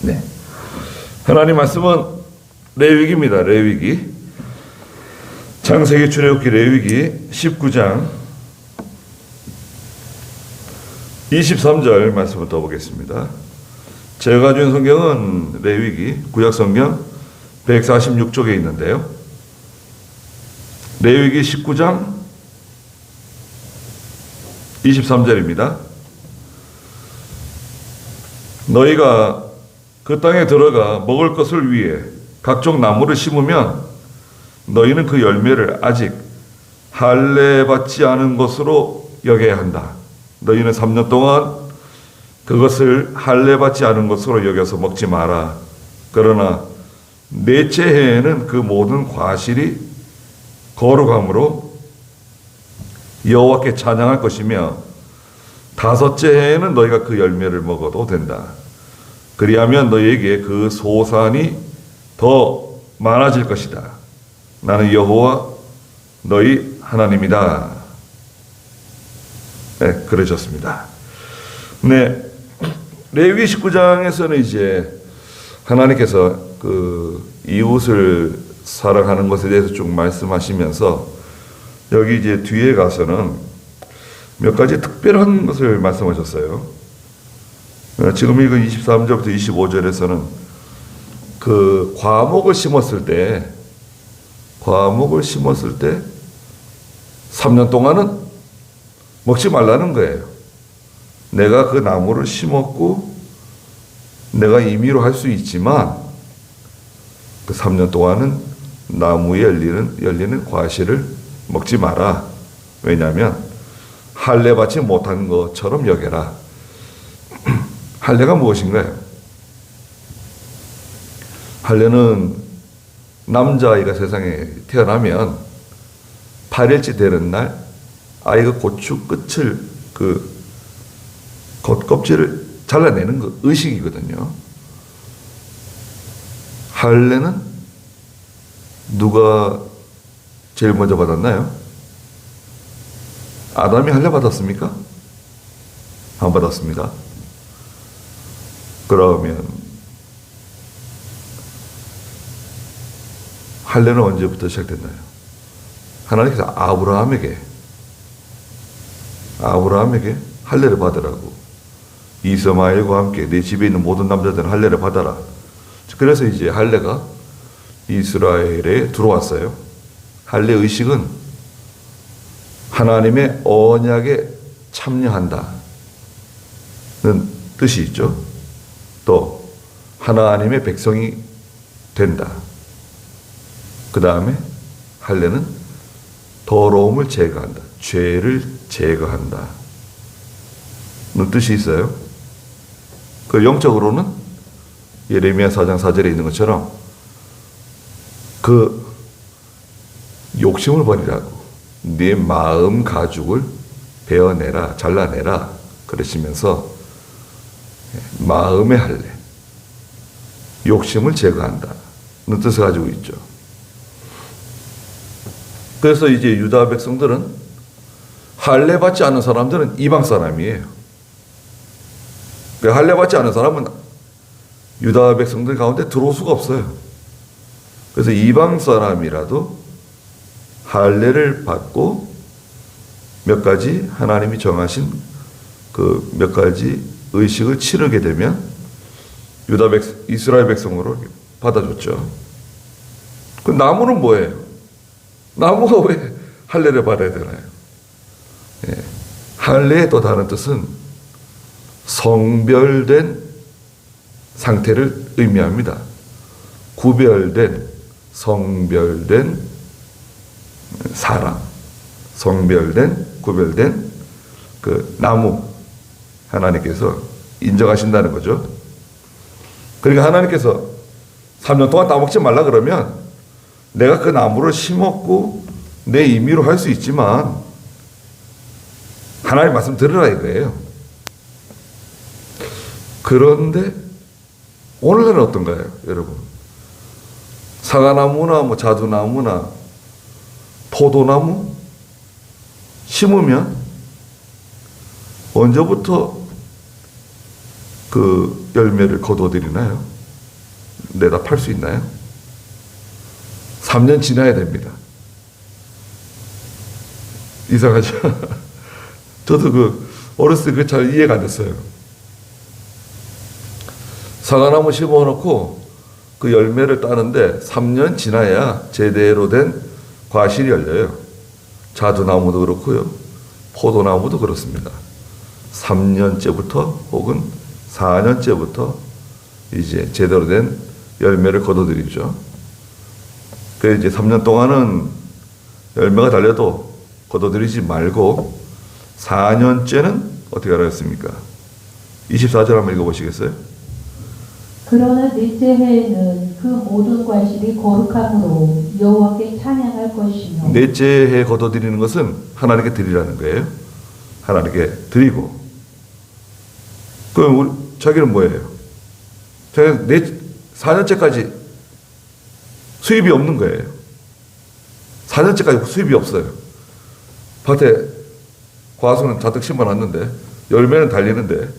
네. 하나님 말씀은 레위기입니다. 레위기. 창세기, 출애굽기, 레위기 19장 23절 말씀부터 보겠습니다. 제가 가진 성경은 레위기 구약 성경 146쪽에 있는데요. 레위기 19장 23절입니다. 너희가 그 땅에 들어가 먹을 것을 위해 각종 나무를 심으면 너희는 그 열매를 아직 할례 받지 않은 것으로 여겨야 한다. 너희는 3년 동안 그것을 할례 받지 않은 것으로 여겨서 먹지 마라. 그러나 넷째 해에는 그 모든 과실이 거룩함으로 여호와께 찬양할 것이며 다섯째 해에는 너희가 그 열매를 먹어도 된다. 그리하면 너희에게 그 소산이 더 많아질 것이다. 나는 여호와 너희 하나님이다. 네, 그러셨습니다. 네, 레위기 19장에서는 이제 하나님께서 그 이웃을 사랑하는 것에 대해서 쭉 말씀하시면서 여기 이제 뒤에 가서는 몇 가지 특별한 것을 말씀하셨어요. 지금 읽은 23절부터 25절에서는 그 과목을 심었을 때 3년 동안은 먹지 말라는 거예요. 내가 그 나무를 심었고 내가 임의로 할 수 있지만 그 3년 동안은 나무에 열리는 과실을 먹지 마라. 왜냐하면 할례 받지 못한 것처럼 여겨라. 할례가 무엇인가요? 할례는 남자아이가 세상에 태어나면 8일째 되는 날 아이가 고추 끝을 그 겉껍질을 잘라내는 거 의식이거든요. 할례는 누가 제일 먼저 받았나요? 아담이 할례 받았습니까? 안 받았습니다. 그러면 할례는 언제부터 시작됐나요? 하나님께서 아브라함에게 할례를 받으라고 이스마엘과 함께 내 집에 있는 모든 남자들은 할례를 받아라. 그래서 이제 할례가 이스라엘에 들어왔어요. 할례 의식은 하나님의 언약에 참여한다는 뜻이 있죠. 또 하나님의 백성이 된다. 그 다음에 할례는 더러움을 제거한다. 죄를 제거한다. 는 뜻이 있어요. 그 영적으로는 예레미야 4장 4절에 있는 것처럼 그 욕심을 버리라고 네 마음 가죽을 베어내라, 잘라내라 그러시면서 마음의 할례, 욕심을 제거한다는 뜻을 가지고 있죠. 그래서 이제 유다 백성들은 할례 받지 않은 사람들은 이방 사람이에요. 할례 받지 않은 사람은 유다 백성들 가운데 들어올 수가 없어요. 그래서 이방 사람이라도 할례를 받고 몇 가지 하나님이 정하신 그 몇 가지 의식을 치르게 되면 이스라엘 백성으로 받아줬죠. 그 나무는 뭐예요? 나무가 왜 할례를 받아야 되나요? 예. 할례의 또 다른 뜻은 성별된 상태를 의미합니다. 구별된, 성별된 사람, 성별된, 구별된 그 나무 하나님께서 인정하신다는 거죠. 그러니까 하나님께서 3년 동안 따먹지 말라 그러면 내가 그 나무를 심었고 내 임의로 할 수 있지만 하나님 말씀 들으라 이거예요. 그런데 오늘날은 어떤가요, 여러분? 사과나무나 뭐 자두나무나 포도나무 심으면 언제부터 그 열매를 거둬들이나요? 내다 팔 수 있나요? 3년 지나야 됩니다. 이상하죠? 저도 어렸을 때 잘 이해가 안 됐어요. 사과나무 심어놓고 그 열매를 따는데 3년 지나야 제대로 된 과실이 열려요. 자두나무도 그렇고요. 포도나무도 그렇습니다. 3년째부터 혹은 4년째부터 이제 제대로 된 열매를 거둬들이죠. 그래서 이제 3년 동안은 열매가 달려도 거둬들이지 말고 4년째는 어떻게 하겠습니까? 24절 한번 읽어보시겠어요? 그러나 넷째 해에는 그 모든 과실이 거룩함으로 여호와께 찬양할 것이며 넷째 해 거둬들이는 것은 하나님께 드리라는 거예요. 하나님께 드리고. 그럼 자기는 뭐예요? 자기는 4년째까지 수입이 없는 거예요. 4년째까지 수입이 없어요. 밭에 과수는 잔뜩 심어놨는데 열매는 달리는데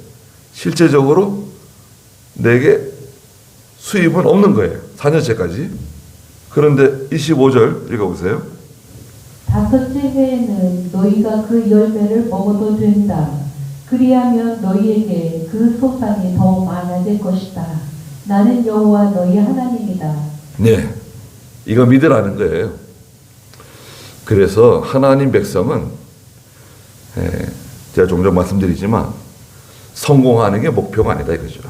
실제적으로 내게 수입은 없는 거예요. 4년째까지. 그런데 25절 읽어보세요. 다섯째 해에는 너희가 그 열매를 먹어도 된다. 그리하면 너희에게 그 소산이 더 많아질 것이다. 나는 여호와 너희 하나님이다. 네, 이거 믿으라는 거예요. 그래서 하나님 백성은 제가 종종 말씀드리지만 성공하는 게 목표가 아니다 이거죠.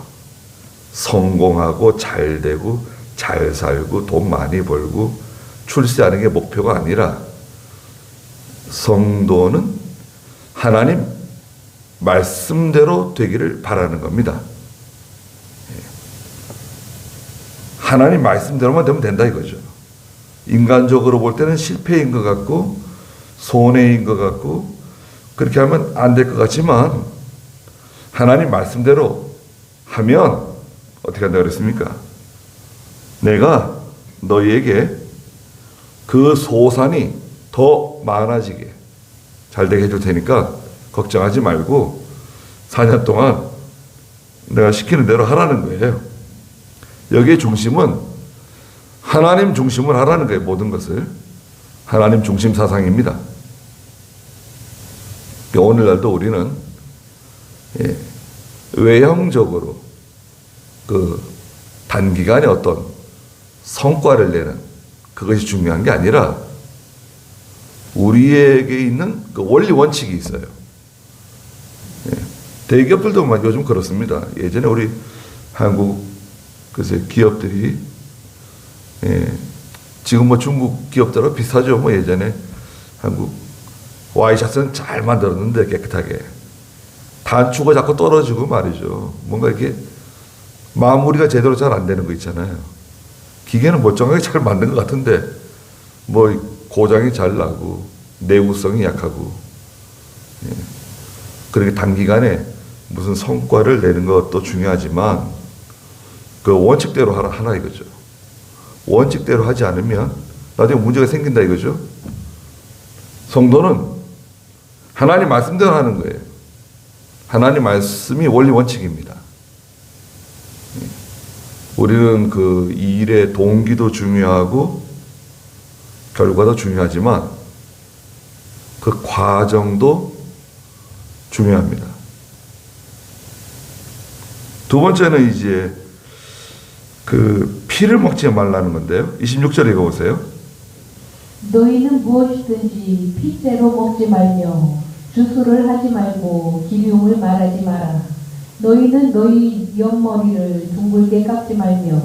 성공하고 잘 되고 잘 살고 돈 많이 벌고 출세하는 게 목표가 아니라 성도는 하나님 말씀대로 되기를 바라는 겁니다. 하나님 말씀대로만 되면 된다 이거죠. 인간적으로 볼 때는 실패인 것 같고 손해인 것 같고 그렇게 하면 안 될 것 같지만 하나님 말씀대로 하면 어떻게 한다고 그랬습니까? 내가 너희에게 그 소산이 더 많아지게 잘 되게 해줄 테니까 걱정하지 말고 4년 동안 내가 시키는 대로 하라는 거예요. 여기에 중심은 하나님 중심을 하라는 거예요. 모든 것을. 하나님 중심 사상입니다. 오늘날도 우리는 외형적으로 그 단기간에 어떤 성과를 내는 그것이 중요한 게 아니라 우리에게 있는 그 원리 원칙이 있어요. 대기업들도 요즘 그렇습니다. 예전에 우리 한국 글쎄 기업들이 지금 뭐 중국 기업들하고 비슷하죠. 뭐 예전에 한국 와이셔츠는 잘 만들었는데 깨끗하게 단추가 자꾸 떨어지고 말이죠. 뭔가 이렇게 마무리가 제대로 잘 안 되는 거 있잖아요. 기계는 멀쩡하게 잘 만든 것 같은데 뭐 고장이 잘 나고 내구성이 약하고 그렇게 단기간에 무슨 성과를 내는 것도 중요하지만 그 원칙대로 하나 이거죠. 원칙대로 하지 않으면 나중에 문제가 생긴다 이거죠. 성도는 하나님 말씀대로 하는 거예요. 하나님 말씀이 원리 원칙입니다. 우리는 그 일의 동기도 중요하고 결과도 중요하지만 그 과정도 중요합니다. 두 번째는 이제 그 피를 먹지 말라는 건데요. 26절 읽어보세요. 너희는 무엇이든지 핏대로 먹지 말며 주술을 하지 말고 기륭을 말하지 마라. 너희는 너희 옆머리를 둥글게 깎지 말며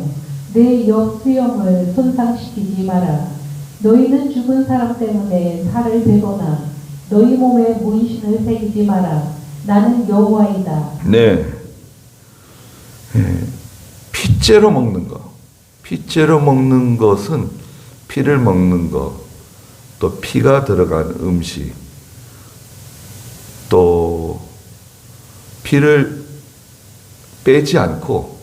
내 옆 수염을 손상시키지 마라. 너희는 죽은 사람 때문에 살을 베거나 너희 몸에 문신을 새기지 마라. 나는 여호와이다. 네. 핏째로 먹는 거. 핏째로 먹는 것은 피를 먹는 것, 또 피가 들어간 음식, 또 피를 빼지 않고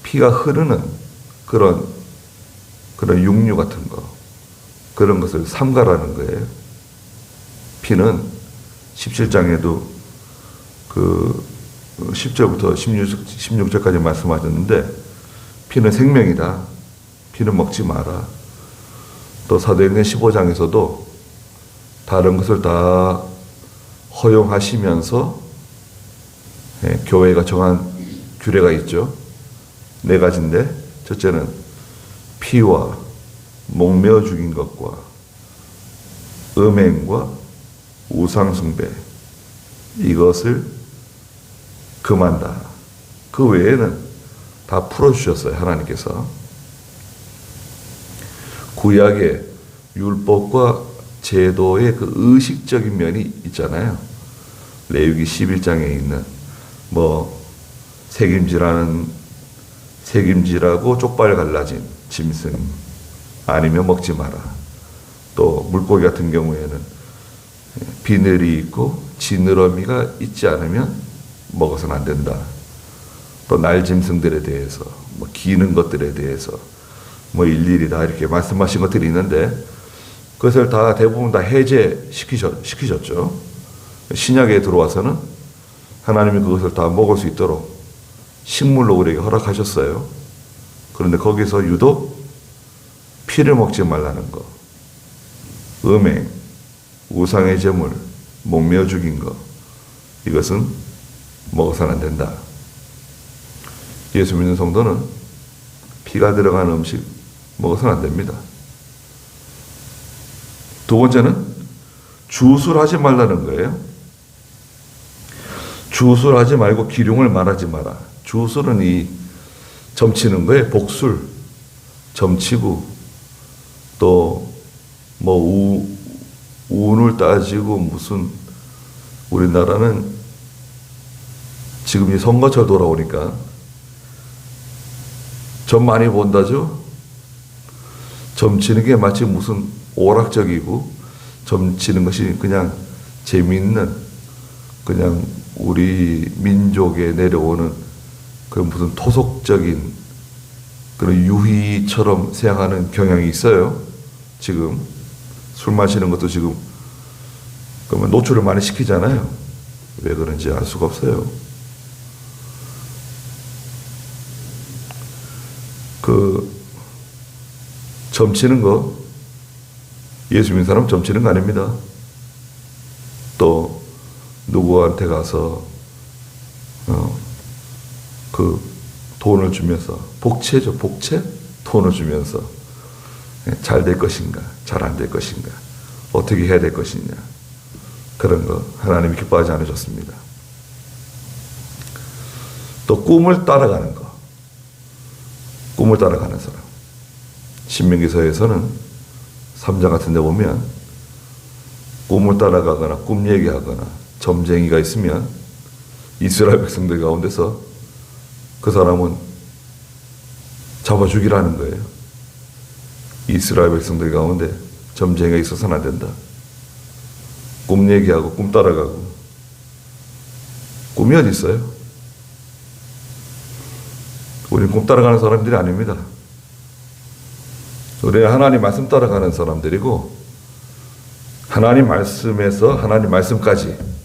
피가 흐르는 그런 육류 같은 거, 그런 것을 삼가라는 거예요. 피는 17장에도 그 10절부터 16절까지 말씀하셨는데 피는 생명이다. 피는 먹지 마라. 또 사도행전 15장에서도 다른 것을 다 허용하시면서 교회가 정한 규례가 있죠. 네 가지인데 첫째는 피와 목매어 죽인 것과 음행과 우상숭배 이것을 금한다. 그 외에는 다 풀어주셨어요. 하나님께서. 구약의 율법과 제도의 그 의식적인 면이 있잖아요. 레위기 11장에 있는 책임지라고 쪽발 갈라진 짐승 아니면 먹지 마라. 또 물고기 같은 경우에는 비늘이 있고 지느러미가 있지 않으면 먹어서는 안 된다. 또 날짐승들에 대해서 기는 것들에 대해서 일일이 다 이렇게 말씀하신 것들이 있는데 그것을 다 대부분 다 해제시키셨죠. 신약에 들어와서는 하나님이 그것을 다 먹을 수 있도록 식물로 우리에게 허락하셨어요. 그런데 거기서 유독 피를 먹지 말라는 거, 음행, 우상의 제물, 목매어 죽인 거, 이것은 먹어서는 안 된다. 예수 믿는 성도는 피가 들어간 음식 먹어서는 안 됩니다. 두 번째는 주술하지 말라는 거예요. 주술하지 말고 기륭을 말하지 마라. 주술은 이 점치는 거예요. 복술, 점치고 또 운을 따지고 무슨 우리나라는 지금 이 선거철 돌아오니까 점 많이 본다죠. 점치는 게 마치 무슨 오락적이고 점치는 것이 그냥 재미있는 그냥 우리 민족에 내려오는 그런 무슨 토속적인 그런 유희처럼 생각하는 경향이 있어요. 지금 술 마시는 것도 지금 그러면 노출을 많이 시키잖아요. 왜 그런지 알 수가 없어요. 그 점치는 거 예수 믿는 사람 점치는 거 아닙니다. 또 누구한테 가서 그 돈을 주면서 복채죠. 복채? 돈을 주면서 잘 될 것인가 잘 안 될 것인가 어떻게 해야 될 것이냐 그런 거 하나님이 기뻐하지 않으셨습니다. 또 꿈을 따라가는 거 꿈을 따라가는 사람 신명기서에서는 3장 같은 데 보면 꿈을 따라가거나 꿈 얘기하거나 점쟁이가 있으면 이스라엘 백성들 가운데서 그 사람은 잡아 죽이라는 거예요. 이스라엘 백성들 가운데 점쟁이가 있어서는 안 된다. 꿈 얘기하고 꿈 따라가고 꿈이 어디 있어요? 우리는 꿈 따라가는 사람들이 아닙니다. 우리는 하나님 말씀 따라가는 사람들이고 하나님 말씀에서 하나님 말씀까지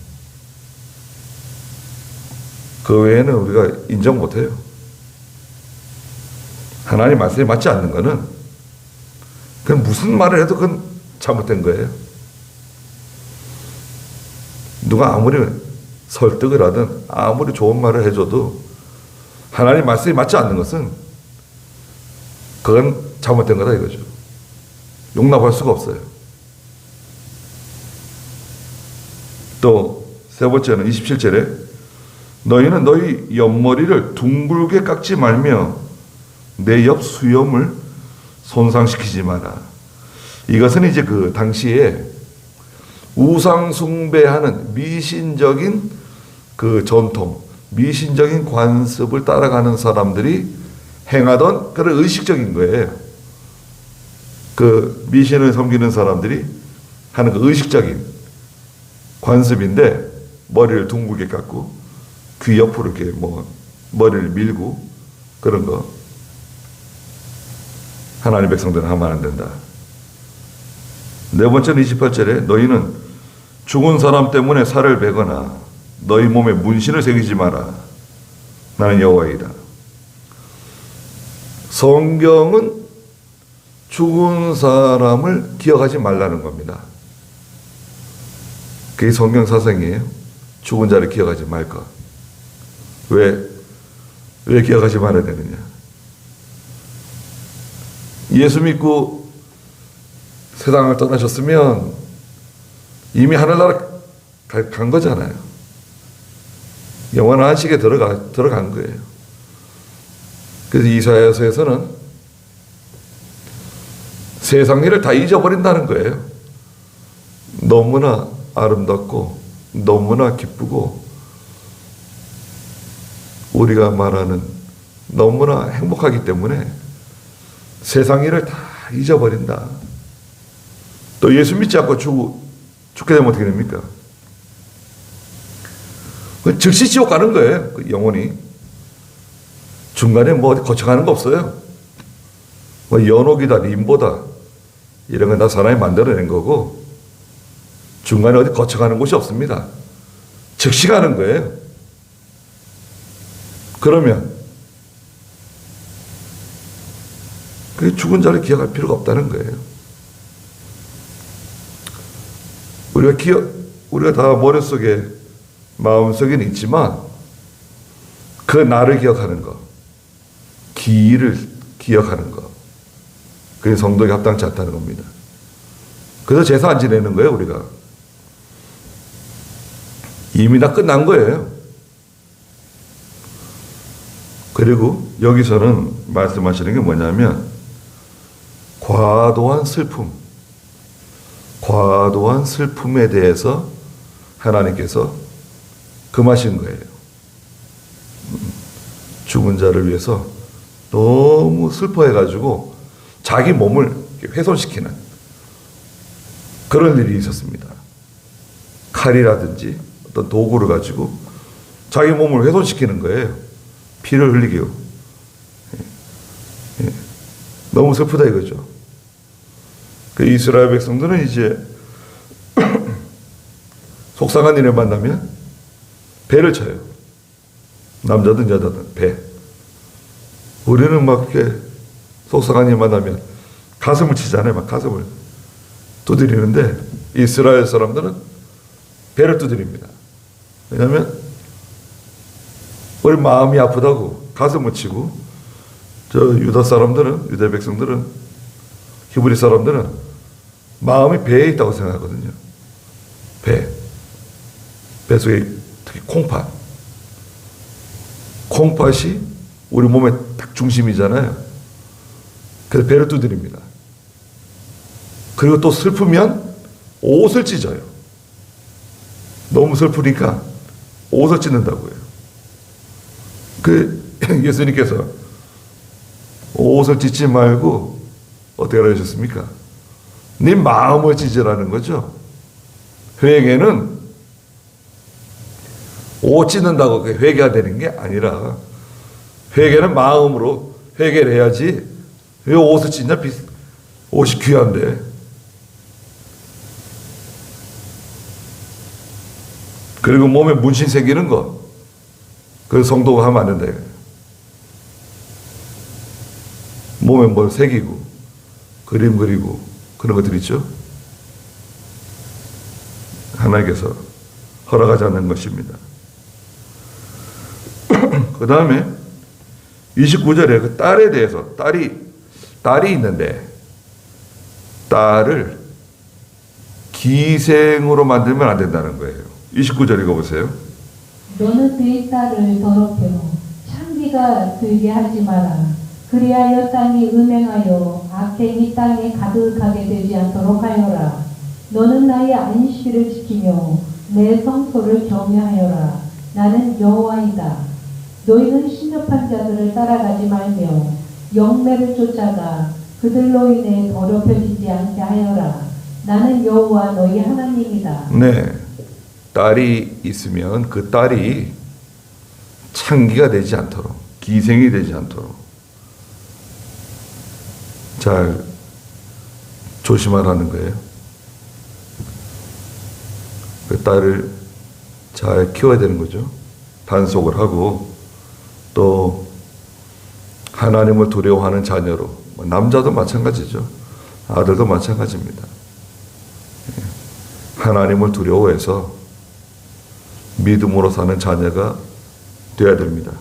그 외에는 우리가 인정 못해요. 하나님 말씀에 맞지 않는 거는 그건 무슨 말을 해도 그건 잘못된 거예요. 누가 아무리 설득을 하든 아무리 좋은 말을 해줘도 하나님 말씀에 맞지 않는 것은 그건 잘못된 거다 이거죠. 용납할 수가 없어요. 또 세 번째는 27절에 너희는 너희 옆머리를 둥글게 깎지 말며 내 옆 수염을 손상시키지 마라. 이것은 이제 그 당시에 우상 숭배하는 미신적인 그 전통, 미신적인 관습을 따라가는 사람들이 행하던 그런 의식적인 거예요. 그 미신을 섬기는 사람들이 하는 그 의식적인 관습인데 머리를 둥글게 깎고 귀 옆으로 이렇게 머리를 밀고 그런 거 하나님 백성들은 하면 안 된다. 네 번째는 28절에 너희는 죽은 사람 때문에 살을 베거나 너희 몸에 문신을 새기지 마라. 나는 여호와이다. 성경은 죽은 사람을 기억하지 말라는 겁니다. 그게 성경 사상이에요. 죽은 자를 기억하지 말까. 왜 기억하지 말아야 되느냐. 예수 믿고 세상을 떠나셨으면 이미 하늘나라 간 거잖아요. 영원한 안식에 들어간 거예요. 그래서 이사야서에서는 세상 일을 다 잊어버린다는 거예요. 너무나 아름답고 너무나 기쁘고 우리가 말하는 너무나 행복하기 때문에 세상 일을 다 잊어버린다. 또 예수 믿지 않고 죽게 되면 어떻게 됩니까? 즉시 지옥 가는 거예요. 영혼이. 중간에 뭐 어디 거쳐가는 거 없어요. 뭐 연옥이다, 림보다 이런 건 다 사람이 만들어낸 거고 중간에 어디 거쳐가는 곳이 없습니다. 즉시 가는 거예요. 그러면 그 죽은 자를 기억할 필요가 없다는 거예요. 우리가 다 머릿속에 마음속에는 있지만 그 나를 기억하는 것, 기일을 기억하는 것, 그게 성도에게 합당치 않다는 겁니다. 그래서 제사 안 지내는 거예요, 우리가. 이미 다 끝난 거예요. 그리고 여기서는 말씀하시는 게 뭐냐면 과도한 슬픔에 대해서 하나님께서 금하신 거예요. 죽은 자를 위해서 너무 슬퍼해가지고 자기 몸을 훼손시키는 그런 일이 있었습니다. 칼이라든지 어떤 도구를 가지고 자기 몸을 훼손시키는 거예요. 피를 흘리게요. 너무 슬프다 이거죠. 그 이스라엘 백성들은 이제 속상한 일을 만나면 배를 쳐요. 남자든 여자든 배. 우리는 막 이렇게 속상한 일 만나면 가슴을 치잖아요. 막 가슴을 두드리는데 이스라엘 사람들은 배를 두드립니다. 왜냐하면 우리 마음이 아프다고 가슴을 치고 유다 백성들은 히브리 사람들은 마음이 배에 있다고 생각하거든요. 배 속에 특히 콩팥이 우리 몸의 딱 중심이잖아요. 그래서 배를 두드립니다. 그리고 또 슬프면 옷을 찢어요. 너무 슬프니까 옷을 찢는다고요. 예수님께서 옷을 찢지 말고 어떻게 하셨습니까? 네 마음을 찢으라는 거죠. 회개는 옷 찢는다고 회개가 되는 게 아니라 회개는 마음으로 회개를 해야지 왜 옷을 찢냐? 옷이 귀한데. 그리고 몸에 문신 새기는 거 그 성도가 하면 안 된다. 몸에 뭘 새기고 그림 그리고 그런 것들 있죠. 하나님께서 허락하지 않는 것입니다. 그 다음에 29절에 그 딸에 대해서 딸이 있는데 딸을 기생으로 만들면 안 된다는 거예요. 29절 읽어보세요. 너는 네 딸을 더럽혀 창기가 들게 하지 마라. 그리하여 땅이 음행하여 악행이 땅에 가득하게 되지 않도록 하여라. 너는 나의 안식일을 지키며 내 성소를 경외하여라. 나는 여호와이다. 너희는 신접한 자들을 따라가지 말며 영매를 쫓아가 그들로 인해 더럽혀지지 않게 하여라. 나는 여호와 너희 하나님이다. 네, 딸이 있으면 그 딸이 창기가 되지 않도록, 기생이 되지 않도록 잘 조심하라는 거예요. 그 딸을 잘 키워야 되는 거죠. 단속을 하고 또 하나님을 두려워하는 자녀로, 남자도 마찬가지죠. 아들도 마찬가지입니다. 하나님을 두려워해서 믿음으로 사는 자녀가 되어야 됩니다.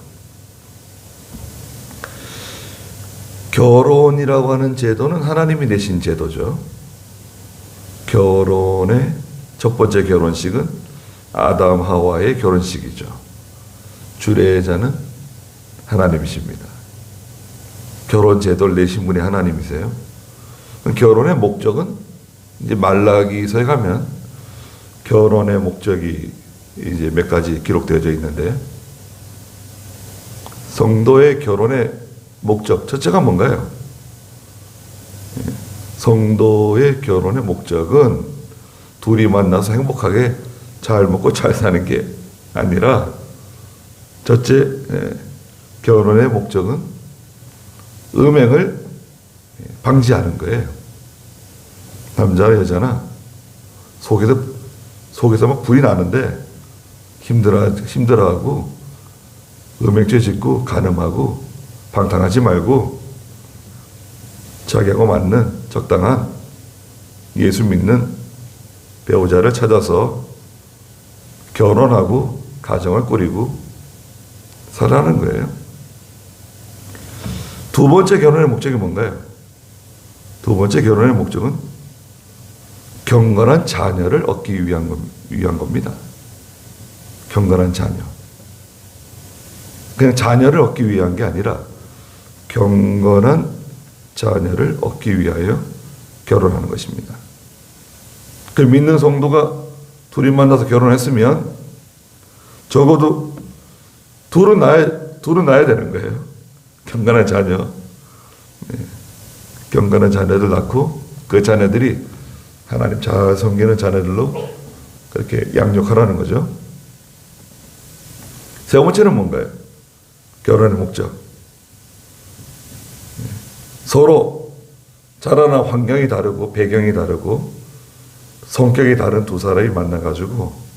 결혼이라고 하는 제도는 하나님이 내신 제도죠. 결혼의 첫 번째 결혼식은 아담 하와의 결혼식이죠. 주례자는 하나님이십니다. 결혼 제도를 내신 분이 하나님이세요. 결혼의 목적은 이제 말라기서에 가면 결혼의 목적이 이제 몇 가지 기록되어져 있는데, 성도의 결혼의 목적 첫째가 뭔가요? 성도의 결혼의 목적은 둘이 만나서 행복하게 잘 먹고 잘 사는 게 아니라, 첫째 결혼의 목적은 음행을 방지하는 거예요. 남자나 여자나 속에서 막 불이 나는데 힘들어하고 음행죄 짓고 간음하고 방탕하지 말고 자기하고 맞는 적당한 예수 믿는 배우자를 찾아서 결혼하고 가정을 꾸리고 살아가는 거예요. 두 번째 결혼의 목적이 뭔가요? 두 번째 결혼의 목적은 경건한 자녀를 얻기 위한 겁니다. 경건한 자녀. 그냥 자녀를 얻기 위한 게 아니라 경건한 자녀를 얻기 위하여 결혼하는 것입니다. 그 믿는 성도가 둘이 만나서 결혼했으면 적어도 둘은 낳아야 되는 거예요. 경건한 자녀. 경건한 자녀들 낳고 그 자녀들이 하나님 잘 섬기는 자녀들로 그렇게 양육하라는 거죠. 세 번째는 뭔가요? 결혼의 목적. 서로 자라난 환경이 다르고 배경이 다르고 성격이 다른 두 사람이 만나가지고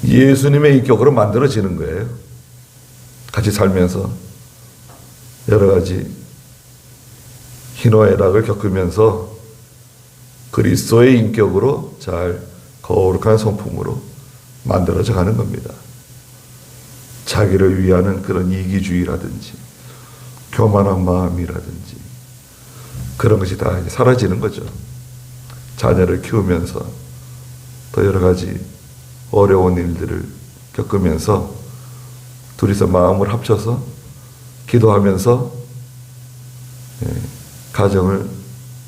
예수님의 인격으로 만들어지는 거예요. 같이 살면서 여러 가지 희노애락을 겪으면서 그리스도의 인격으로 잘 거룩한 성품으로 만들어져 가는 겁니다. 자기를 위하는 그런 이기주의라든지 교만한 마음이라든지 그런 것이 다 사라지는 거죠. 자녀를 키우면서 또 여러 가지 어려운 일들을 겪으면서 둘이서 마음을 합쳐서 기도하면서 가정을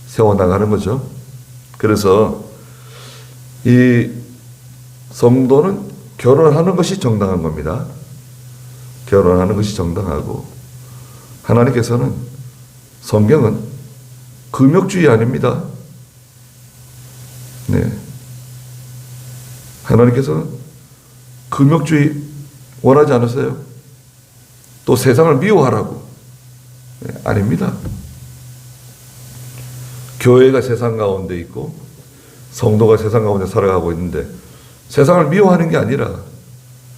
세워나가는 거죠. 그래서 이 성도는 결혼하는 것이 정당한 겁니다. 결혼하는 것이 정당하고, 하나님께서는, 성경은 금욕주의 아닙니다. 네. 하나님께서는 금욕주의 원하지 않으세요. 또 세상을 미워하라고. 네, 아닙니다. 교회가 세상 가운데 있고 성도가 세상 가운데 살아가고 있는데 세상을 미워하는 게 아니라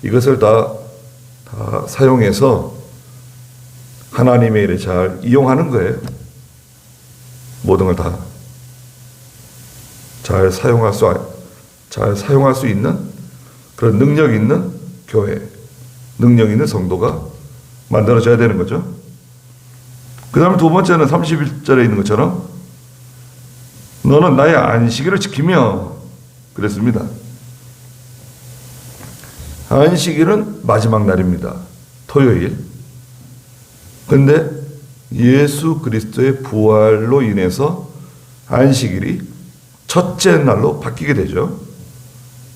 이것을 다 사용해서 하나님의 일에 잘 이용하는 거예요. 모든 걸 다 잘 사용할 수 있는 그런 능력 있는 교회, 능력 있는 성도가 만들어져야 되는 거죠. 그 다음에 두 번째는 31절에 있는 것처럼 너는 나의 안식일을 지키며 그랬습니다. 안식일은 마지막 날입니다. 토요일. 근데 예수 그리스도의 부활로 인해서 안식일이 첫째 날로 바뀌게 되죠.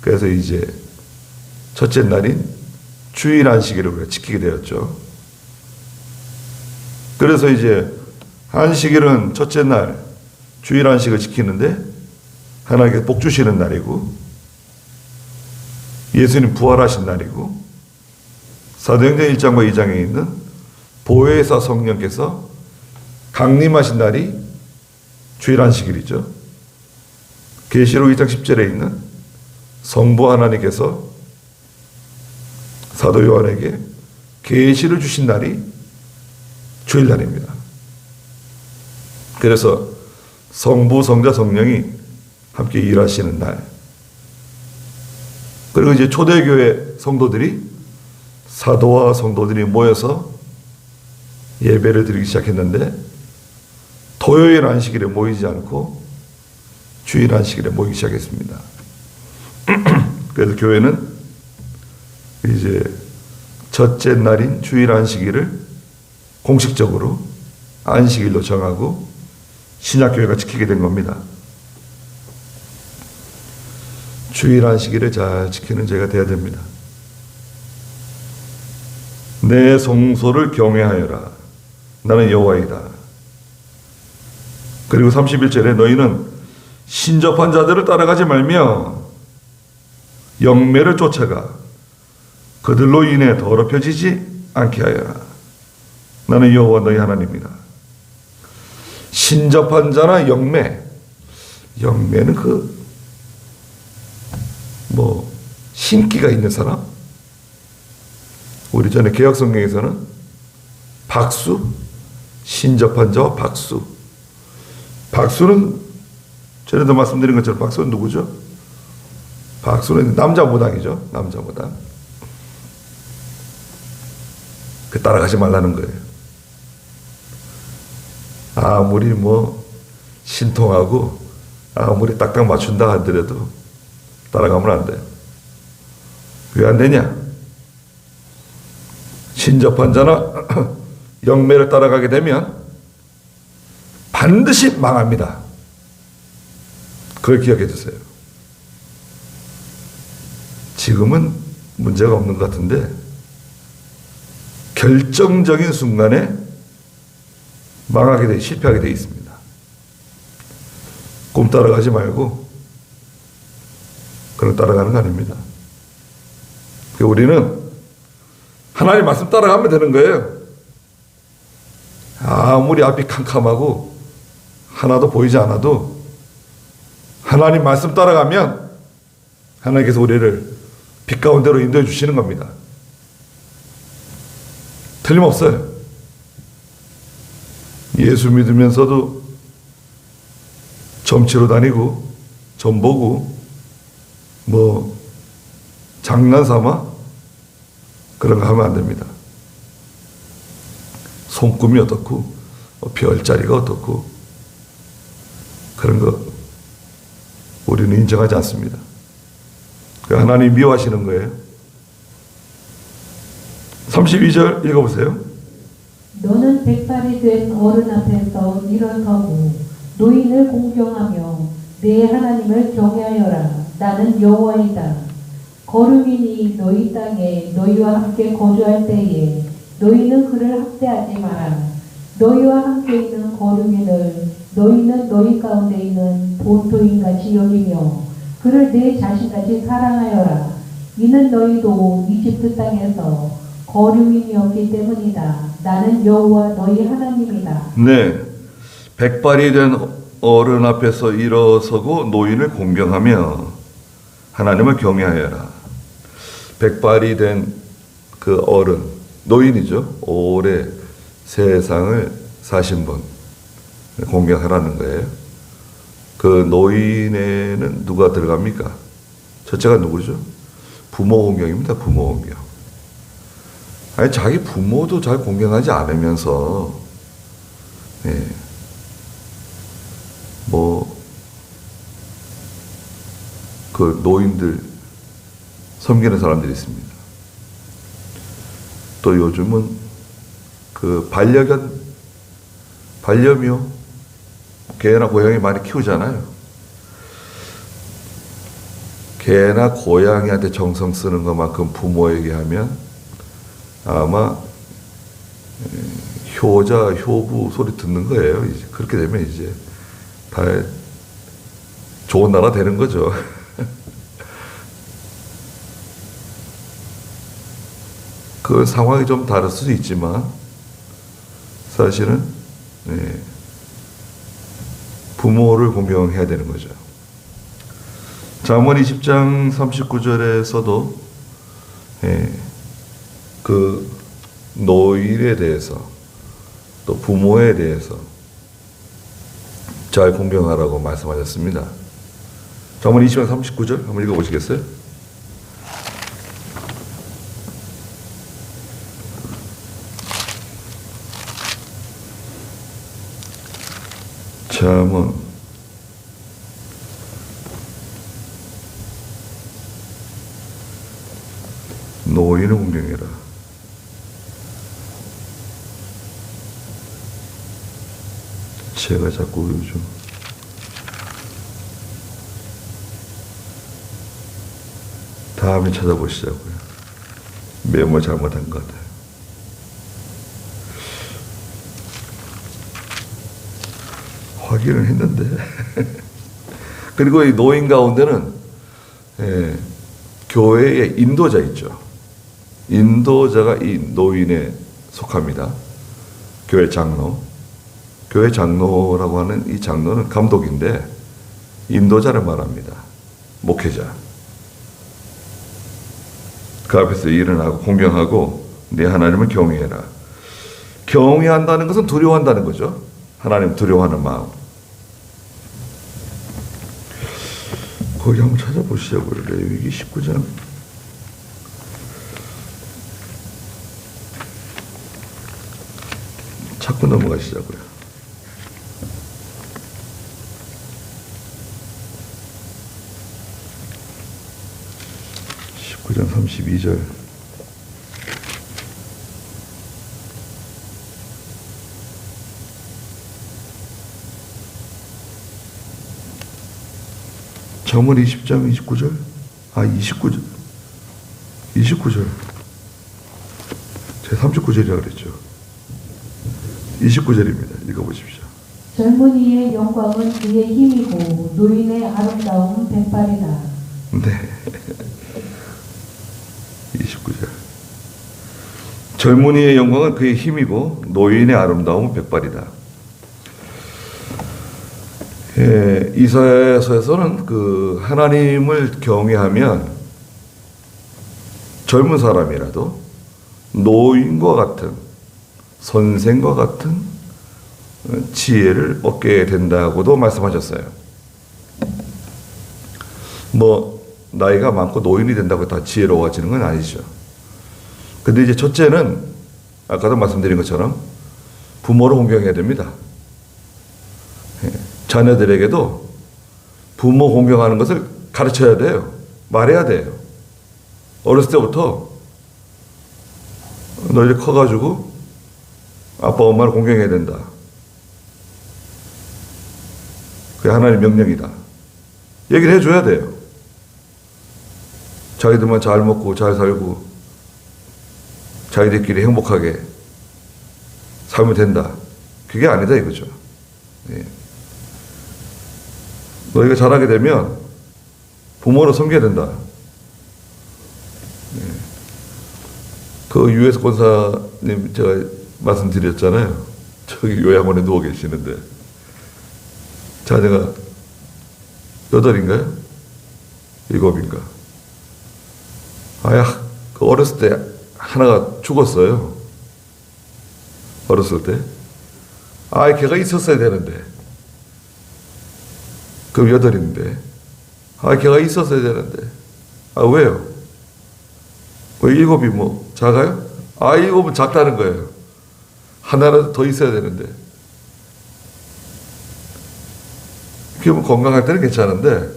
그래서 이제 첫째 날인 주일 안식일을 우리가 지키게 되었죠. 그래서 이제 안식일은 첫째 날 주일 안식을 지키는데 하나님께서 복 주시는 날이고 예수님 부활하신 날이고 사도행전 1장과 2장에 있는 보혜사 성령께서 강림하신 날이 주일 안식일이죠. 계시록 2장 10절에 있는 성부 하나님께서 사도 요한에게 계시를 주신 날이 주일날입니다. 그래서 성부, 성자, 성령이 함께 일하시는 날. 그리고 이제 초대교회 성도들이, 사도와 성도들이 모여서 예배를 드리기 시작했는데, 토요일 안식일에 모이지 않고 주일 안식일에 모이기 시작했습니다. 그래서 교회는 이제 첫째 날인 주일 안식일을 공식적으로 안식일로 정하고 신약교회가 지키게 된 겁니다. 주일 안식일을 잘 지키는 저희가 되어야 됩니다. 내 성소를 경외하여라. 나는 여호와이다. 그리고 31절에 너희는 신접한 자들을 따라가지 말며 영매를 쫓아가 그들로 인해 더럽혀지지 않게 하여라. 나는 여호와 너희 하나님이다. 신접한 자나 영매. 영매는 신기가 있는 사람? 우리 전에 개혁성경에서는 박수, 신접한 자와 박수. 박수는 전에도 말씀드린 것처럼 박수는 누구죠? 박수는 남자 무당이죠. 남자 무당. 따라가지 말라는 거예요. 아무리 신통하고 아무리 딱딱 맞춘다 하더라도 따라가면 안 돼요. 왜 안 되냐? 신접한 자나 영매를 따라가게 되면 반드시 망합니다. 그걸 기억해 주세요. 지금은 문제가 없는 것 같은데 결정적인 순간에 실패하게 돼 있습니다. 꿈 따라가지 말고 그런 따라가는 거 아닙니다. 우리는 하나님 말씀 따라가면 되는 거예요. 아무리 앞이 캄캄하고 하나도 보이지 않아도 하나님 말씀 따라가면 하나님께서 우리를 빛 가운데로 인도해 주시는 겁니다. 틀림없어요. 예수 믿으면서도 점치러 다니고 점 보고 장난삼아 그런 거 하면 안 됩니다. 손금이 어떻고 별자리가 어떻고 그런 거 우리는 인정하지 않습니다. 하나님 미워하시는 거예요. 32절 읽어보세요. 너는 백발이 된 어른 앞에서 일어서고 노인을 공경하며 내 하나님을 경외하여라. 나는 여호와이다. 거류민이 너희 땅에 너희와 함께 거주할 때에 너희는 그를 학대하지 마라. 너희와 함께 있는 거류민을 너희는 너희 가운데 있는 본토인같이 여기며 그를 내 자신같이 사랑하여라. 이는 너희도 이집트 땅에서 거류민이었기 때문이다. 나는 여호와 너희 하나님이다. 네, 백발이 된 어른 앞에서 일어서고 노인을 공경하며 하나님을 경외하여라. 백발이 된 그 어른, 노인이죠. 오래 세상을 사신 분 공경하라는 거예요. 그 노인에는 누가 들어갑니까? 첫째가 누구죠? 부모 공경입니다. 부모 공경. 아니 자기 부모도 잘 공경하지 않으면서 그 노인들 섬기는 사람들이 있습니다. 또 요즘은 그 반려묘, 개나 고양이 많이 키우잖아요. 개나 고양이한테 정성 쓰는 것만큼 부모에게 하면 아마 효자, 효부 소리 듣는 거예요. 이제 그렇게 되면 이제 다 좋은 나라 되는 거죠. 그 상황이 좀 다를 수도 있지만 사실은 부모를 공경해야 되는 거죠. 잠언 20장 39절에서도 그 노인에 대해서 또 부모에 대해서 잘 공경하라고 말씀하셨습니다. 잠언 20장 39절 한번 읽어보시겠어요? 잠언 노인을 공경해라. 제가 자꾸 요즘 다음에 찾아보시자고요. 메모 잘못한 것 같아요. 확인을 했는데 그리고 이 노인 가운데는 교회의 인도자 있죠. 인도자가 이 노인에 속합니다. 교회 장로. 교회 장로라고 하는 이 장로는 감독인데 인도자를 말합니다. 목회자. 그 앞에서 일어나고 공경하고 내 하나님을 경외해라. 경외한다는 것은 두려워한다는 거죠. 하나님 두려워하는 마음. 거기 한번 찾아보시자고요. 레위기 19장. 찾고 넘어가시자고요. (19장 32절) 잠언 20장 29절? 29절. 29절. 제가 39절이라고 그랬죠. 29절입니다. 읽어보십시오. 젊은이의 영광은 그의 힘이고 노인의 아름다움은 백발이다. 네. 29절. 젊은이의 영광은 그의 힘이고 노인의 아름다움은 백발이다. 이사야서에서는 그 하나님을 경외하면 젊은 사람이라도 노인과 같은 선생과 같은 지혜를 얻게 된다고도 말씀하셨어요. 뭐 나이가 많고 노인이 된다고 다 지혜로워지는 건 아니죠. 근데 이제 첫째는 아까도 말씀드린 것처럼 부모를 공경해야 됩니다. 자녀들에게도 부모 공경하는 것을 가르쳐야 돼요. 말해야 돼요. 어렸을 때부터 너 이제 커가지고 아빠 엄마를 공경해야 된다. 그게 하나님의 명령이다. 얘기를 해줘야 돼요. 자기들만 잘 먹고 잘 살고 자기들끼리 행복하게 살면 된다. 그게 아니다 이거죠. 예. 너희가 잘하게 되면 부모를 섬겨야 된다. 예. 그 유에스 권사님 제가 말씀드렸잖아요. 저기 요양원에 누워 계시는데 자녀가 8인가요? 7인가? 그 어렸을 때 하나가 죽었어요. 어렸을 때. 걔가 있었어야 되는데. 그럼 8인데. 걔가 있었어야 되는데. 왜요? 왜 7이 뭐 작아요? 7은 작다는 거예요. 하나라도 더 있어야 되는데. 그게 건강할 때는 괜찮은데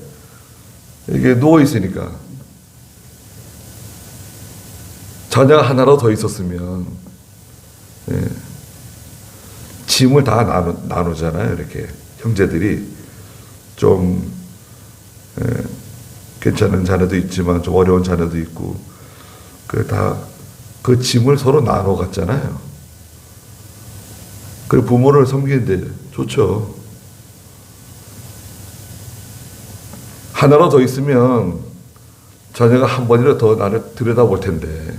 이게 누워 있으니까 자녀가 하나라도 더 있었으면 짐을 다 나누잖아요. 이렇게 형제들이 좀 괜찮은 자녀도 있지만 좀 어려운 자녀도 있고 그 짐을 서로 나눠 갔잖아요. 그리고 부모를 섬기는데 좋죠. 하나로 더 있으면 자녀가 한 번이라도 더 나를 들여다볼 텐데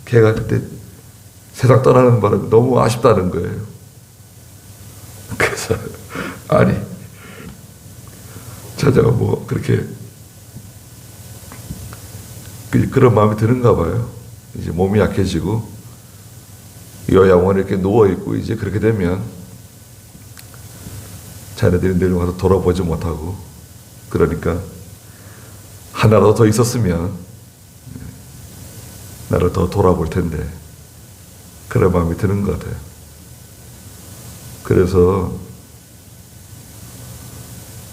걔가 그때 세상 떠나는 바람에 너무 아쉽다는 거예요. 그래서 자자가 뭐 그렇게 그런 마음이 드는가 봐요. 이제 몸이 약해지고 요양원에 이렇게 누워 있고 이제 그렇게 되면 자네들이 내일 와서 돌아보지 못하고 그러니까 하나라도 더 있었으면 나를 더 돌아볼 텐데 그런 마음이 드는 것 같아요. 그래서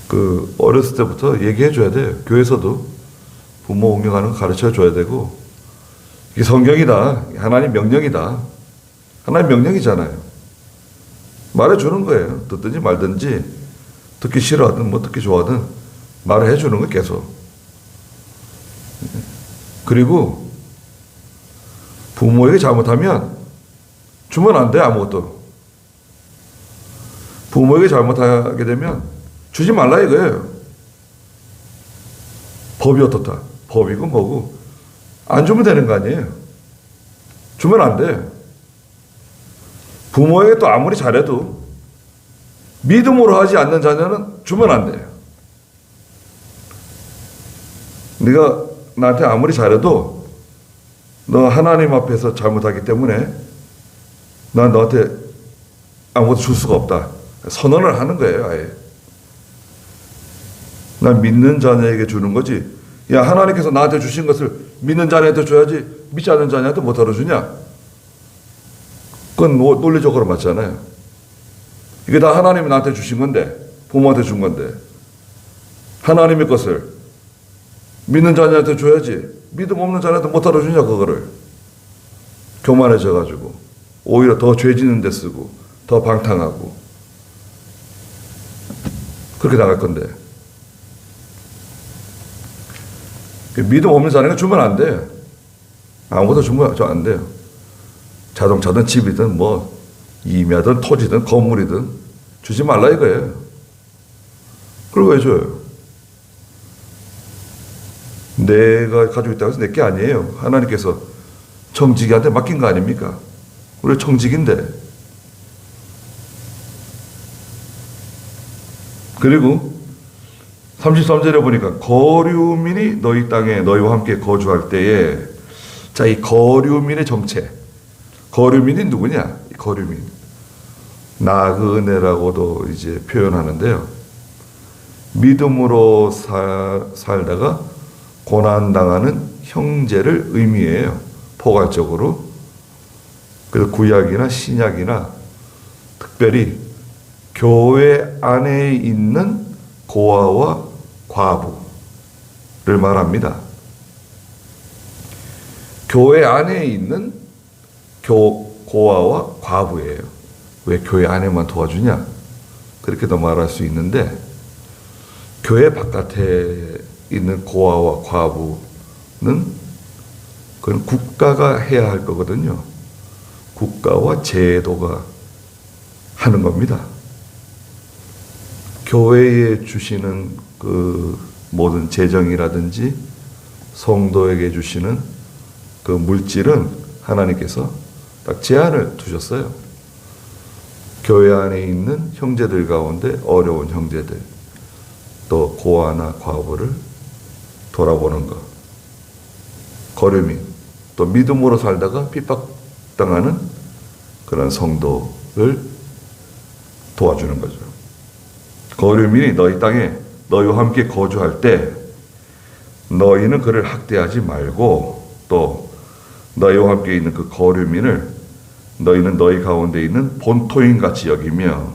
그 어렸을 때부터 얘기해 줘야 돼요. 교회에서도 부모 공경하는 거 가르쳐 줘야 되고 이게 성경이다. 하나님 명령이다. 하나님 명령이잖아요. 말해 주는 거예요. 듣든지 말든지 듣기 싫어하든 뭐 듣기 좋아하든 말을 해 주는 거 계속. 그리고 부모에게 잘못하면 주면 안 돼. 아무것도. 부모에게 잘못하게 되면 주지 말라 이거예요. 법이 어떻다. 법이고 뭐고 안 주면 되는 거 아니에요. 주면 안 돼. 부모에게 또 아무리 잘해도 믿음으로 하지 않는 자녀는 주면 안 돼요. 네가 나한테 아무리 잘해도 너 하나님 앞에서 잘못하기 때문에 난 너한테 아무것도 줄 수가 없다. 선언을 하는 거예요, 아예. 난 믿는 자녀에게 주는 거지. 야, 하나님께서 나한테 주신 것을 믿는 자녀한테 줘야지 믿지 않는 자녀한테 못하러 주냐? 그건 논리적으로 맞잖아요. 이게 다 하나님이 나한테 주신 건데, 부모한테 준 건데, 하나님의 것을 믿는 자녀한테 줘야지 믿음 없는 자녀한테 못하러 주냐, 그거를. 교만해져가지고 오히려 더 죄 짓는 데 쓰고 더 방탕하고 그렇게 나갈 건데 믿음 없는 자녀가 주면 안 돼. 아무것도 주면 안 돼요. 자동차든 집이든 뭐 임야든 토지든 건물이든 주지 말라 이거예요. 그걸 왜 줘요? 내가 가지고 있다고 해서 내 게 아니에요. 하나님께서 청지기한테 맡긴 거 아닙니까? 우리 청지기인데. 그리고 33절에 보니까 거류민이 너희 땅에 너희와 함께 거주할 때에 자, 이 거류민의 정체. 거류민이 누구냐? 이 거류민. 나그네라고도 이제 표현하는데요. 믿음으로 살다가 고난당하는 형제를 의미해요. 포괄적으로. 그래서 구약이나 신약이나 특별히 교회 안에 있는 고아와 과부를 말합니다. 교회 안에 있는 고아와 과부예요. 왜 교회 안에만 도와주냐? 그렇게도 말할 수 있는데 교회 바깥에 있는 고아와 과부는 그건 국가가 해야 할 거거든요. 국가와 제도가 하는 겁니다. 교회에 주시는 그 모든 재정이라든지 성도에게 주시는 그 물질은 하나님께서 딱 제한을 두셨어요. 교회 안에 있는 형제들 가운데 어려운 형제들, 또 고아나 과부를 돌아보는 것, 거류민, 또 믿음으로 살다가 핍박당하는 그런 성도를 도와주는 거죠. 거류민이 너희 땅에 너희와 함께 거주할 때 너희는 그를 학대하지 말고 또 너희와 함께 있는 그 거류민을 너희는 너희 가운데 있는 본토인같이 여기며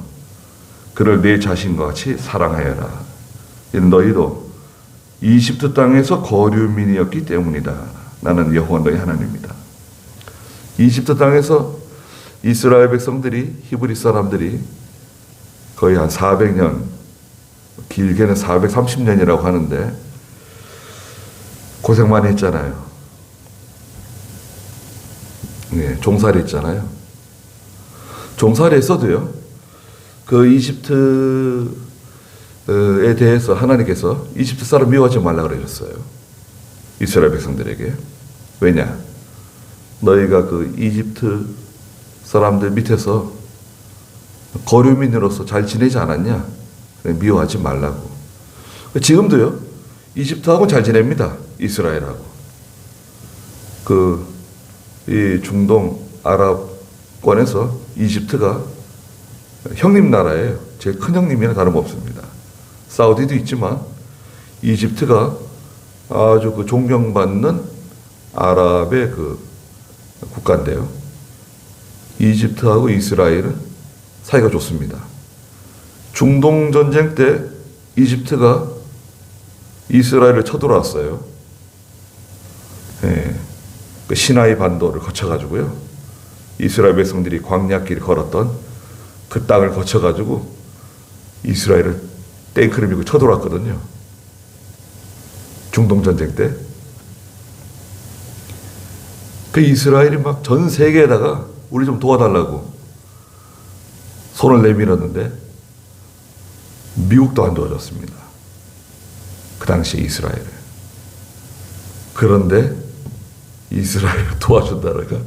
그를 내 자신과 같이 사랑하여라. 이는 너희도 이집트 땅에서 거류민이었기 때문이다. 나는 여호와 너희 하나님이다. 이집트 땅에서 이스라엘 백성들이 히브리 사람들이 거의 한 400년, 길게는 430년이라고 하는데 고생 많이 했잖아요. 네, 종살이 했잖아요. 종살이 했어도요, 그 이집트에 대해서 하나님께서 이집트 사람 미워하지 말라 그러셨어요. 이스라엘 백성들에게. 왜냐? 너희가 그 이집트 사람들 밑에서 거류민으로서 잘 지내지 않았냐? 미워하지 말라고. 지금도요, 이집트하고 잘 지냅니다. 이스라엘하고. 이 중동 아랍권에서 이집트가 형님 나라예요. 제일 큰 형님이나 다름없습니다. 사우디도 있지만 이집트가 아주 존경받는 아랍의 국가인데요. 이집트하고 이스라엘은 사이가 좋습니다. 중동 전쟁 때 이집트가 이스라엘을 쳐들어왔어요. 예, 시나이 반도를 거쳐가지고요. 이스라엘 백성들이 광야길 걸었던 그 땅을 거쳐가지고 이스라엘을 탱크를 밀고 쳐들어왔거든요. 중동 전쟁 때. 이스라엘이 막 전 세계에다가 우리 좀 도와달라고 손을 내밀었는데 미국도 안 도와줬습니다. 그 당시에 이스라엘을. 그런데 이스라엘을 도와준 나라가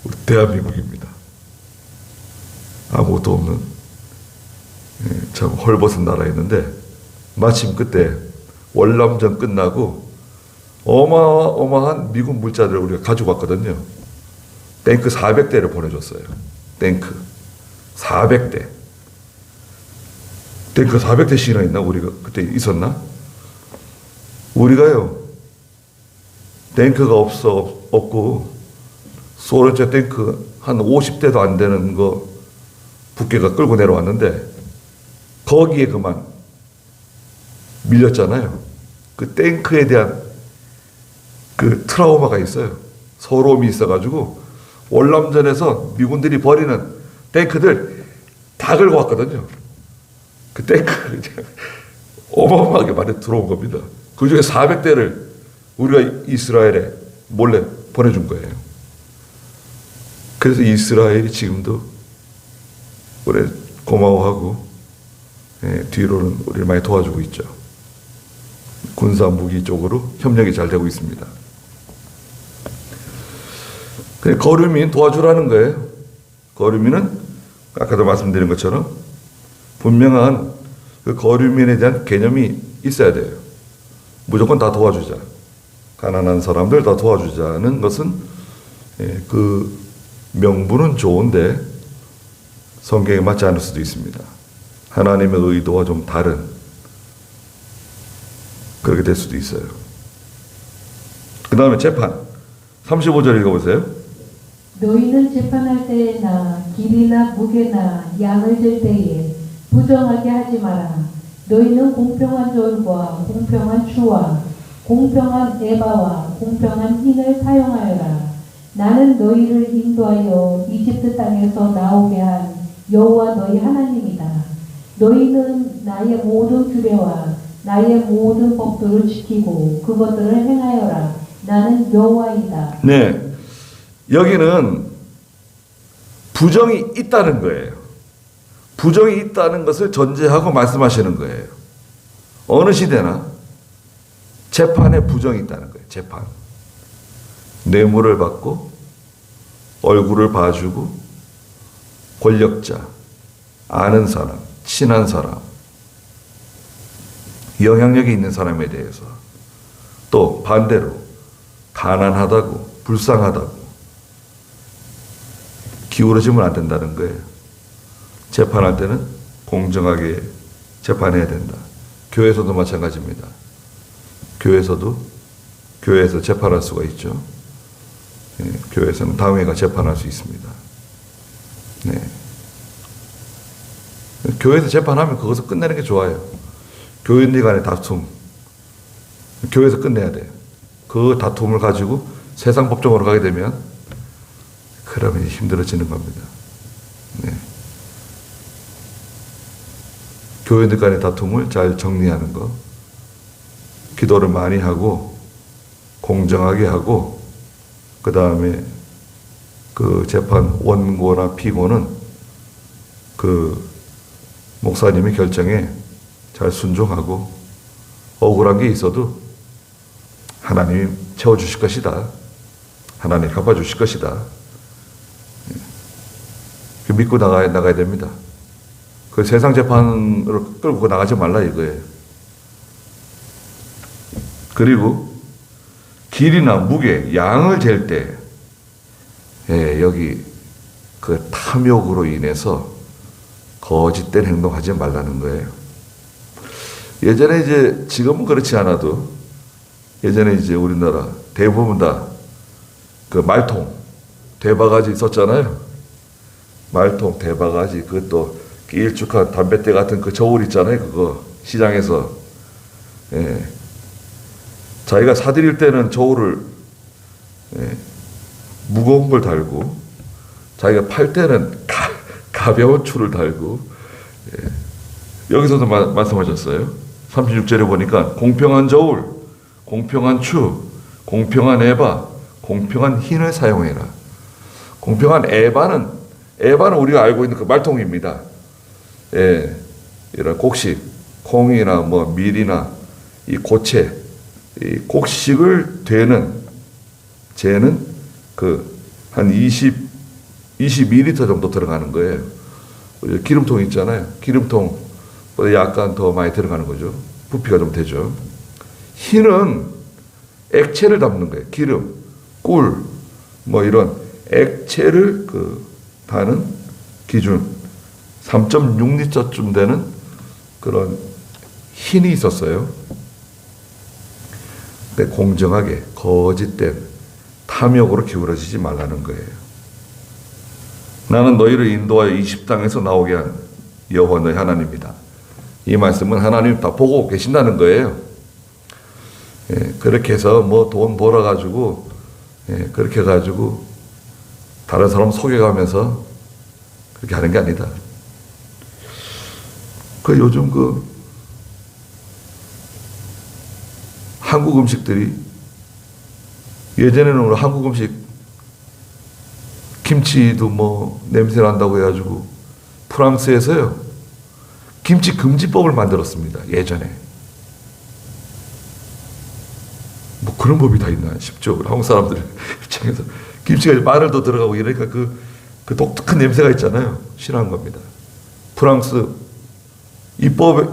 우리 대한민국입니다. 아무것도 없는 참 헐벗은 나라였는데 마침 그때 월남전 끝나고 어마어마한 미군 물자들을 우리가 가지고 왔거든요. 탱크 400대를 보내줬어요. 탱크 400대. 탱크 400대씩이나 있나? 우리가 그때 있었나? 우리가요, 탱크가 없고 소련제 탱크 한 50대도 안 되는 거 북괴가 끌고 내려왔는데 거기에 그만 밀렸잖아요. 그 탱크에 대한 트라우마가 있어요. 서러움이 있어가지고 월남전에서 미군들이 버리는 탱크들 다 긁고 왔거든요. 그 탱크 어마어마하게 많이 들어온 겁니다. 그 중에 400대를 우리가 이스라엘에 몰래 보내준 거예요. 그래서 이스라엘이 지금도 우리 고마워하고 뒤로는 우리를 많이 도와주고 있죠. 군사 무기 쪽으로 협력이 잘 되고 있습니다. 거류민 도와주라는 거예요. 거류민은 아까도 말씀드린 것처럼 분명한 거류민에 대한 개념이 있어야 돼요. 무조건 다 도와주자. 가난한 사람들 다 도와주자는 것은 그 명분은 좋은데 성경에 맞지 않을 수도 있습니다. 하나님의 의도와 좀 다른 그렇게 될 수도 있어요. 그 다음에 재판 35절 읽어보세요. 너희는 재판할 때에나 길이나 무게나 양을 잴 때에 부정하게 하지 마라. 너희는 공평한 돌과 공평한 추와 공평한 에바와 공평한 흰을 사용하여라. 나는 너희를 인도하여 이집트 땅에서 나오게 한 여호와 너희 하나님이다. 너희는 나의 모든 규례와 나의 모든 법도를 지키고 그것들을 행하여라. 나는 여호와이다. 네, 여기는 부정이 있다는 거예요. 부정이 있다는 것을 전제하고 말씀하시는 거예요. 어느 시대나 재판에 부정이 있다는 거예요. 재판. 뇌물을 받고 얼굴을 봐주고 권력자, 아는 사람, 친한 사람, 영향력이 있는 사람에 대해서 또 반대로 가난하다고 불쌍하다고 기울어지면 안 된다는 거예요. 재판할 때는 공정하게 재판해야 된다. 교회에서도 마찬가지입니다. 교회에서 재판할 수가 있죠. 교회에서는 당회가 재판할 수 있습니다. 네. 교회에서 재판하면 그것을 끝내는 게 좋아요. 교인들 간의 다툼, 교회에서 끝내야 돼요. 그 다툼을 가지고 세상 법정으로 가게 되면 그러면 힘들어지는 겁니다. 네. 교인들 간의 다툼을 잘 정리하는 거, 기도를 많이 하고 공정하게 하고 그 다음에 그 재판 원고나 피고는 그 목사님의 결정에 잘 순종하고 억울한 게 있어도 하나님이 채워주실 것이다. 하나님이 갚아주실 것이다. 믿고 나가야 됩니다. 그 세상 재판으로 끌고 나가지 말라 이거예요. 그리고 길이나 무게, 양을 잴 때, 여기 그 탐욕으로 인해서 거짓된 행동하지 말라는 거예요. 예전에 이제, 지금은 그렇지 않아도, 예전에 이제 우리나라 대부분 다 그 말통, 대바가지 있었잖아요. 말통, 대바가지, 그것도 길쭉한 담뱃대 같은 그 저울 있잖아요. 그거 시장에서 자기가 사들일 때는 저울을 무거운 걸 달고 자기가 팔 때는 가벼운 추를 달고 여기서도 말씀하셨어요. 36절에 보니까 공평한 저울, 공평한 추, 공평한 에바, 공평한 흰을 사용해라. 공평한 에바는 우리가 알고 있는 그 말통입니다. 이런 곡식, 콩이나 뭐 밀이나 이 고체, 이 곡식을 재는 그 한 22리터 정도 들어가는 거예요. 기름통 있잖아요. 기름통보다 약간 더 많이 들어가는 거죠. 부피가 좀 되죠. 흰은 액체를 담는 거예요. 기름, 꿀, 뭐 이런 액체를 다는 기준 3.6리터쯤 되는 그런 흰이 있었어요. 근데 공정하게 거짓된 탐욕으로 기울어지지 말라는 거예요. 나는 너희를 인도하여 이집트 땅에서 나오게 한 여호와 너희 하나님이다. 이 말씀은 하나님 다 보고 계신다는 거예요. 그렇게 해서 뭐 돈 벌어가지고 그렇게 해가지고 다른 사람 속여가면서 그렇게 하는 게 아니다. 요즘 한국 음식들이 예전에는 한국 음식 김치도 뭐 냄새 난다고 해가지고 프랑스에서요 김치 금지법을 만들었습니다. 예전에 뭐 그런 법이 다 있나 싶죠. 한국 사람들 입장에서 김치가 마늘도 들어가고 이러니까 그 독특한 냄새가 있잖아요. 싫어한 겁니다. 프랑스 입법에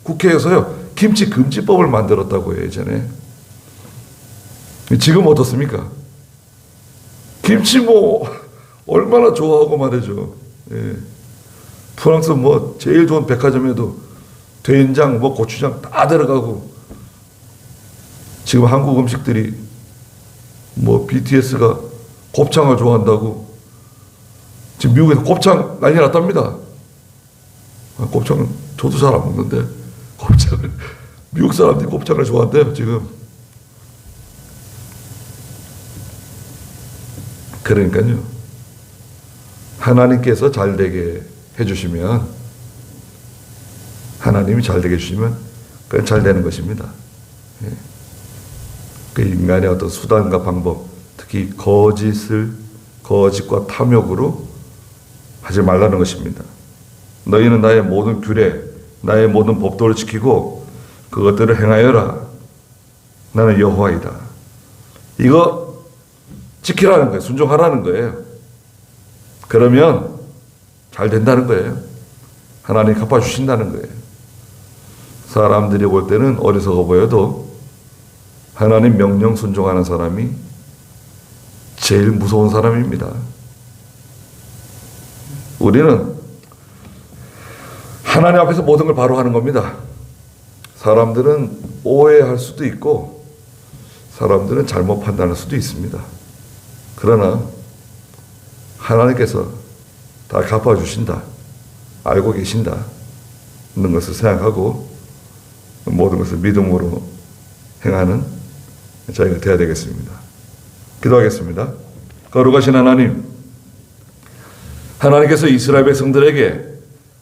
국회에서요 김치 금지법을 만들었다고 해요. 예전에. 지금 어떻습니까? 김치 뭐 얼마나 좋아하고 말이죠. 프랑스 뭐 제일 좋은 백화점에도 된장 뭐 고추장 다 들어가고 지금 한국 음식들이 뭐 BTS가 곱창을 좋아한다고 지금 미국에서 곱창 난리 났답니다. 곱창은 저도 잘 안 먹는데 곱창을 미국 사람들이 곱창을 좋아한대요 지금. 그러니까요 하나님께서 잘되게 해주시면 하나님이 잘되게 해주시면 그건 잘 되는 것입니다. 그 인간의 어떤 수단과 방법, 특히 거짓과 탐욕으로 하지 말라는 것입니다. 너희는 나의 모든 규례, 나의 모든 법도를 지키고 그것들을 행하여라. 나는 여호와이다. 이거 지키라는 거예요. 순종하라는 거예요. 그러면 잘 된다는 거예요. 하나님이 갚아주신다는 거예요. 사람들이 볼 때는 어리석어 보여도 하나님 명령 순종하는 사람이 제일 무서운 사람입니다. 우리는 하나님 앞에서 모든 걸 바로 하는 겁니다. 사람들은 오해할 수도 있고 사람들은 잘못 판단할 수도 있습니다. 그러나 하나님께서 다 갚아주신다. 알고 계신다. 있는 것을 생각하고 모든 것을 믿음으로 행하는 저희가 되어야 되겠습니다. 기도하겠습니다. 거룩하신 하나님, 하나님께서 이스라엘 백성들에게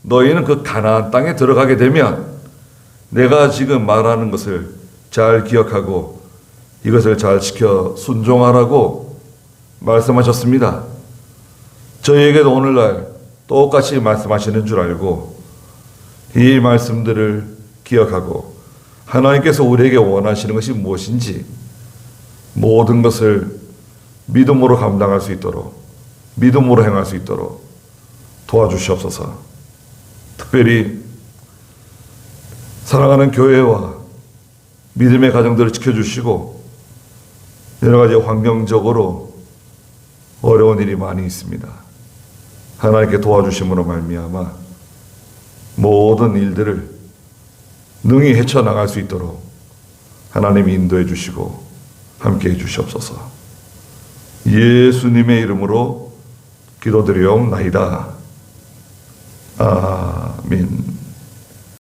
너희는 그 가나안 땅에 들어가게 되면 내가 지금 말하는 것을 잘 기억하고 이것을 잘 지켜 순종하라고 말씀하셨습니다. 저희에게도 오늘날 똑같이 말씀하시는 줄 알고 이 말씀들을 기억하고 하나님께서 우리에게 원하시는 것이 무엇인지 모든 것을 믿음으로 감당할 수 있도록 믿음으로 행할 수 있도록 도와주시옵소서. 특별히 사랑하는 교회와 믿음의 가정들을 지켜주시고 여러 가지 환경적으로 어려운 일이 많이 있습니다. 하나님께 도와주심으로 말미암아 모든 일들을 능히 헤쳐나갈 수 있도록 하나님이 인도해 주시고 함께해 주시옵소서. 예수님의 이름으로 기도드리옵나이다. 아멘.